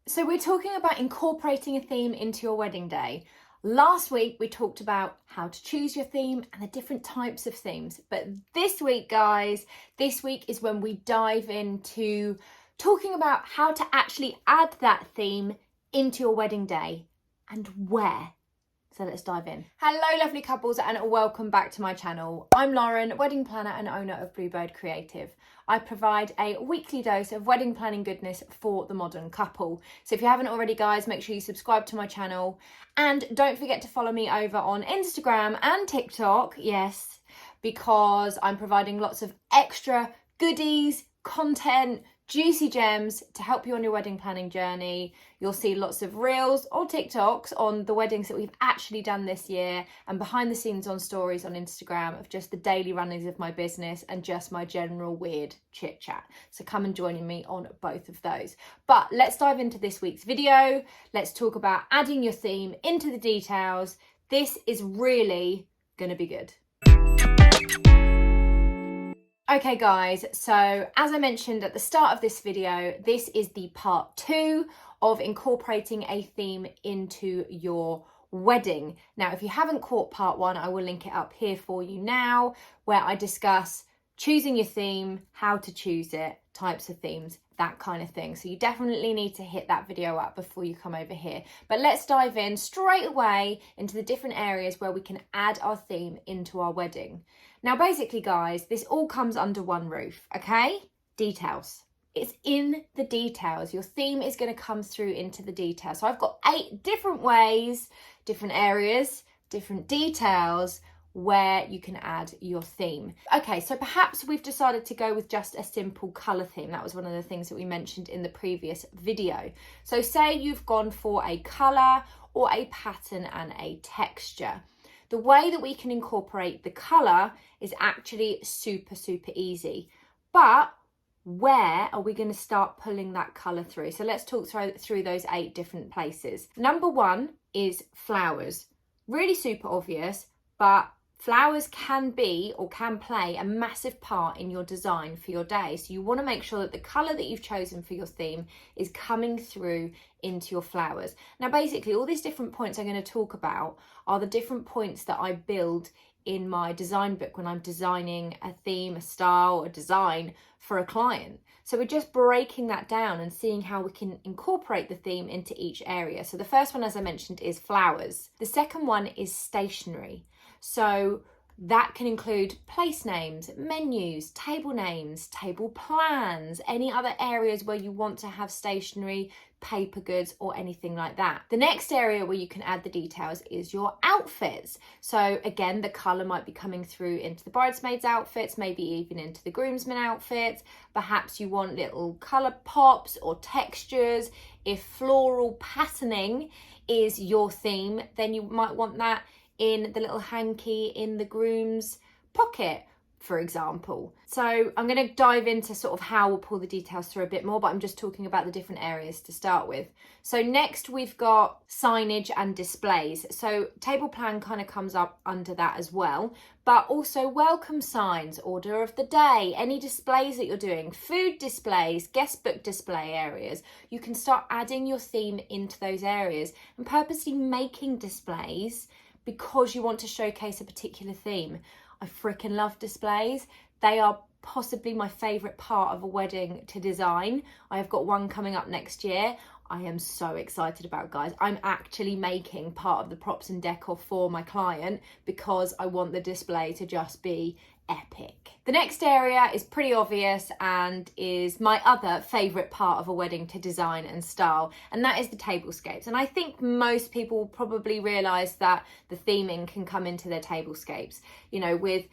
So we're talking about incorporating a theme into your wedding day. Last week we talked about how to choose your theme and the different types of themes. But this week, guys, this week is when we dive into talking about how to actually add that theme into your wedding day and where. So let's dive in. Hello, lovely couples, and welcome back to my channel. I'm Lauren, wedding planner and owner of Bluebird Creative. I provide a weekly dose of wedding planning goodness for the modern couple. So if you haven't already, guys, make sure you subscribe to my channel. And don't forget to follow me over on Instagram and TikTok, yes, because I'm providing lots of extra goodies, content, juicy gems to help you on your wedding planning journey. You'll see lots of reels or TikToks on the weddings that we've actually done this year, and behind the scenes on stories on Instagram of just the daily runnings of my business and just my general weird chit chat. So come and join me on both of those. But let's dive into this week's video. Let's talk about adding your theme into the details. This is really going to be good. Okay guys, so as I mentioned at the start of this video, this is the part 2 of incorporating a theme into your wedding. Now, if you haven't caught part 1, I will link it up here for you now, where I discuss choosing your theme, how to choose it, types of themes, that kind of thing. So you definitely need to hit that video up before you come over here. But let's dive in straight away into the different areas where we can add our theme into our wedding. Now, basically, guys, this all comes under one roof, okay? Details. It's in the details. Your theme is going to come through into the details. So I've got 8 different ways, different areas, different details where you can add your theme. Okay, so perhaps we've decided to go with just a simple colour theme. That was one of the things that we mentioned in the previous video. So say you've gone for a colour or a pattern and a texture. The way that we can incorporate the colour is actually super easy. But where are we going to start pulling that colour through? So let's talk through those 8 different places. Number 1 is flowers. Really super obvious, but flowers can be or can play a massive part in your design for your day. So you want to make sure that the colour that you've chosen for your theme is coming through into your flowers. Now, basically, all these different points I'm going to talk about are the different points that I build in my design book when I'm designing a theme, a style, a design for a client. So we're just breaking that down and seeing how we can incorporate the theme into each area. So the first one, as I mentioned, is flowers. The second one is stationery. So that can include place names, menus, table names, table plans, any other areas where you want to have stationery, paper goods, or anything like that. The next area where you can add the details is your outfits. So again, the colour might be coming through into the bridesmaids' outfits, maybe even into the groomsmen outfits. Perhaps you want little colour pops or textures. If floral patterning is your theme, then you might want that in the little hanky in the groom's pocket, for example. So I'm going to dive into sort of how we'll pull the details through a bit more, but I'm just talking about the different areas to start with. So next we've got signage and displays. So table plan kind of comes up under that as well, but also welcome signs, order of the day, any displays that you're doing, food displays, guest book display areas. You can start adding your theme into those areas and purposely making displays because you want to showcase a particular theme. I freaking love displays. They are possibly my favourite part of a wedding to design. I have got one coming up next year. I am so excited about, guys. I'm actually making part of the props and decor for my client because I want the display to just be epic. The next area is pretty obvious and is my other favourite part of a wedding to design and style, and that is the tablescapes. And I think most people will probably realise that the theming can come into their tablescapes, you know, with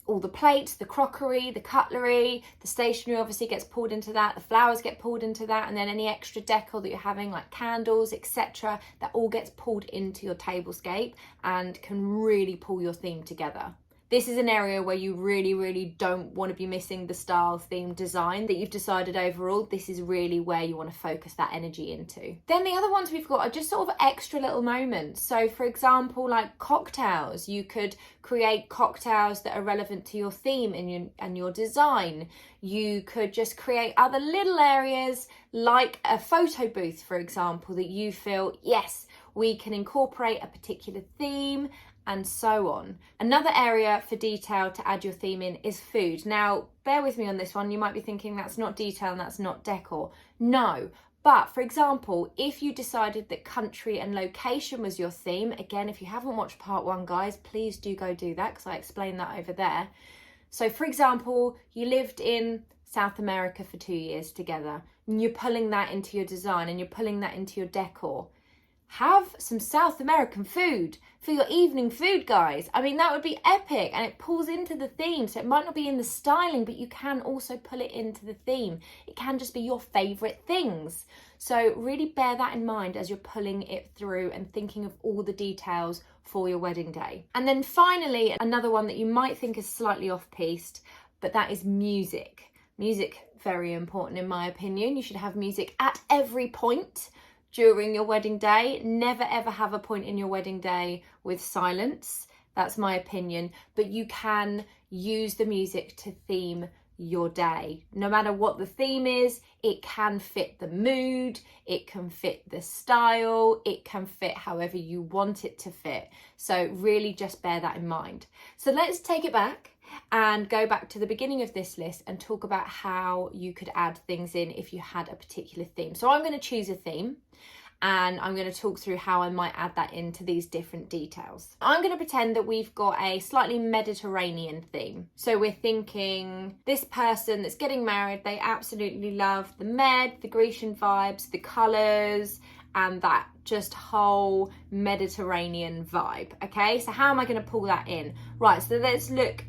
all the plates, the crockery, the cutlery, the stationery obviously gets pulled into that, the flowers get pulled into that, and then any extra decor that you're having like candles, etc., that all gets pulled into your tablescape and can really pull your theme together. this is an area where you really don't want to be missing the style, theme, design that you've decided overall. This is really where you want to focus that energy into. Then the other ones we've got are just sort of extra little moments. So for example, like cocktails, you could create cocktails that are relevant to your theme and your design. You could just create other little areas like a photo booth, for example, that you feel, yes, we can incorporate a particular theme, and so on. Another area for detail to add your theme in is food. Now, bear with me on this one. You might be thinking that's not detail and that's not decor. No, but for example, if you decided that country and location was your theme, again, if you haven't watched part 1, guys, please do go do that because I explained that over there. So for example, you lived in South America for 2 years together and you're pulling that into your design and you're pulling that into your decor. Have some South American food for your evening food, guys. I mean, that would be epic, and it pulls into the theme. So it might not be in the styling, but you can also pull it into the theme. It can just be your favorite things. So really bear that in mind as you're pulling it through and thinking of all the details for your wedding day. And then finally, another one that you might think is slightly off-piste, but that is music. Music, very important in my opinion. You should have music at every point during your wedding day. Never ever have a point in your wedding day with silence. That's my opinion. But you can use the music to theme your day. No matter what the theme is, it can fit the mood, it can fit the style, it can fit however you want it to fit. So really just bear that in mind. So let's take it back and go back to the beginning of this list and talk about how you could add things in if you had a particular theme. So I'm going to choose a theme and I'm going to talk through how I might add that into these different details. I'm going to pretend that we've got a slightly Mediterranean theme. So we're thinking this person that's getting married, they absolutely love the Med, the Grecian vibes, the colours, and that just whole Mediterranean vibe. Okay, so how am I going to pull that in? Right, so let's look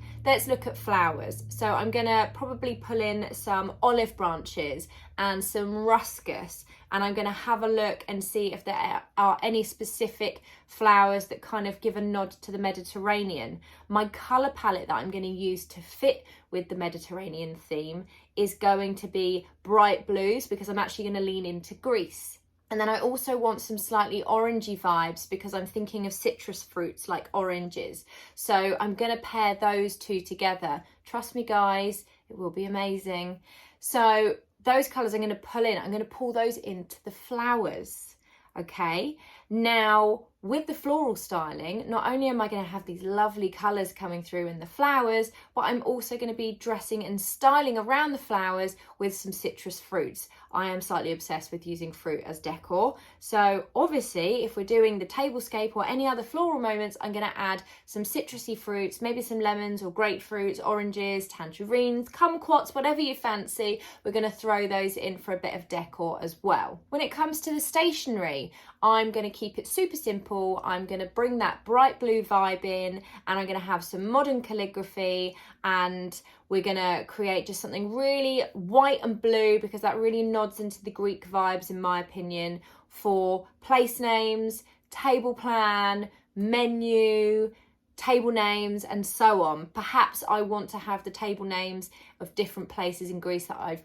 at flowers. So I'm gonna probably pull in some olive branches and some ruscus, and I'm gonna have a look and see if there are any specific flowers that kind of give a nod to the Mediterranean. My colour palette that I'm gonna use to fit with the Mediterranean theme is going to be bright blues, because I'm actually gonna lean into Greece. And then I also want some slightly orangey vibes because I'm thinking of citrus fruits like oranges. So I'm going to pair those two together. Trust me, guys, it will be amazing. So those colours I'm going to pull in. I'm going to pull those into the flowers. Okay. Now, with the floral styling, not only am I going to have these lovely colours coming through in the flowers, but I'm also going to be dressing and styling around the flowers with some citrus fruits. I am slightly obsessed with using fruit as decor. So obviously, if we're doing the tablescape or any other floral moments, I'm going to add some citrusy fruits, maybe some lemons or grapefruits, oranges, tangerines, kumquats, whatever you fancy. We're going to throw those in for a bit of decor as well. When it comes to the stationery, I'm going to keep it super simple. I'm going to bring that bright blue vibe in, and I'm going to have some modern calligraphy, and we're going to create just something really white and blue, because that really nods into the Greek vibes, in my opinion, for place names, table plan, menu, table names, and so on. Perhaps I want to have the table names of different places in Greece that I've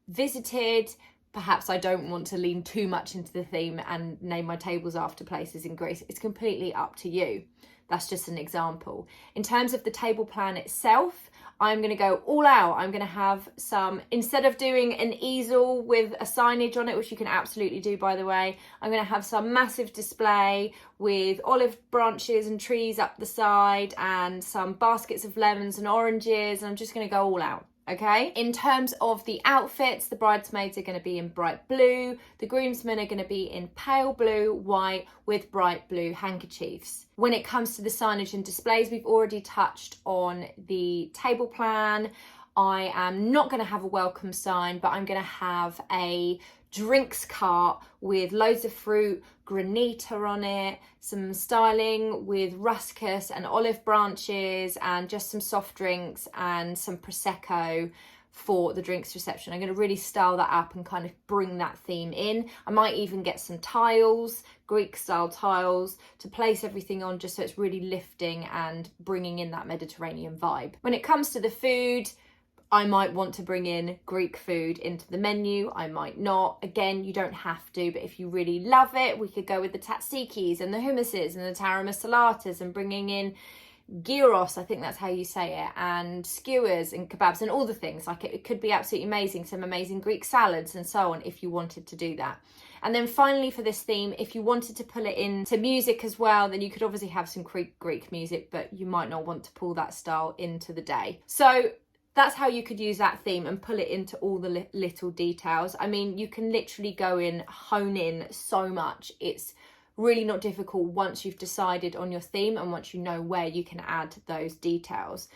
visited. Perhaps I don't want to lean too much into the theme and name my tables after places in Greece. It's completely up to you. That's just an example. In terms of the table plan itself, I'm going to go all out. I'm going to have some, instead of doing an easel with a signage on it, which you can absolutely do, by the way, I'm going to have some massive display with olive branches and trees up the side and some baskets of lemons and oranges. And I'm just going to go all out. Okay, in terms of the outfits, the bridesmaids are going to be in bright blue, the groomsmen are going to be in pale blue, white with bright blue handkerchiefs. When it comes to the signage and displays, we've already touched on the table plan. I am not going to have a welcome sign, but I'm going to have a drinks cart with loads of fruit, granita on it, some styling with ruscus and olive branches, and just some soft drinks and some prosecco for the drinks reception. I'm going to really style that up and kind of bring that theme in. I might even get some tiles, Greek style tiles, to place everything on, just so it's really lifting and bringing in that Mediterranean vibe. When it comes to the food, I might want to bring in Greek food into the menu, I might not. Again, you don't have to, but if you really love it, we could go with the tatsikis and the hummuses and the taramasalatas, and bringing in gyros, I think that's how you say it, and skewers and kebabs and all the things. Like, it could be absolutely amazing, some amazing Greek salads and so on, if you wanted to do that. And then finally, for this theme, if you wanted to pull it into music as well, then you could obviously have some Greek music, but you might not want to pull that style into the day. So that's how you could use that theme and pull it into all the little details. I mean, you can literally go in, hone in so much. It's really not difficult once you've decided on your theme and once you know where you can add those details.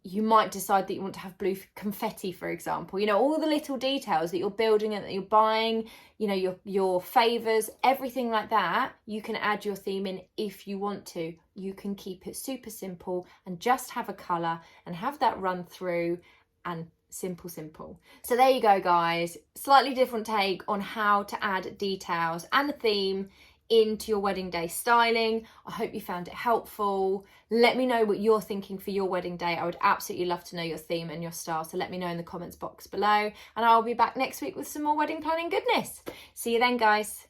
You might decide that you want to have blue confetti, for example. You know, all the little details that you're building and that you're buying, you know, your favours, everything like that, you can add your theme in if you want to. You can keep it super simple and just have a colour and have that run through, and simple. So there you go, guys. Slightly different take on how to add details and a theme into your wedding day styling. I hope you found it helpful. Let me know what you're thinking for your wedding day. I would absolutely love to know your theme and your style, so let me know in the comments box below, and I'll be back next week with some more wedding planning goodness. See you then, guys.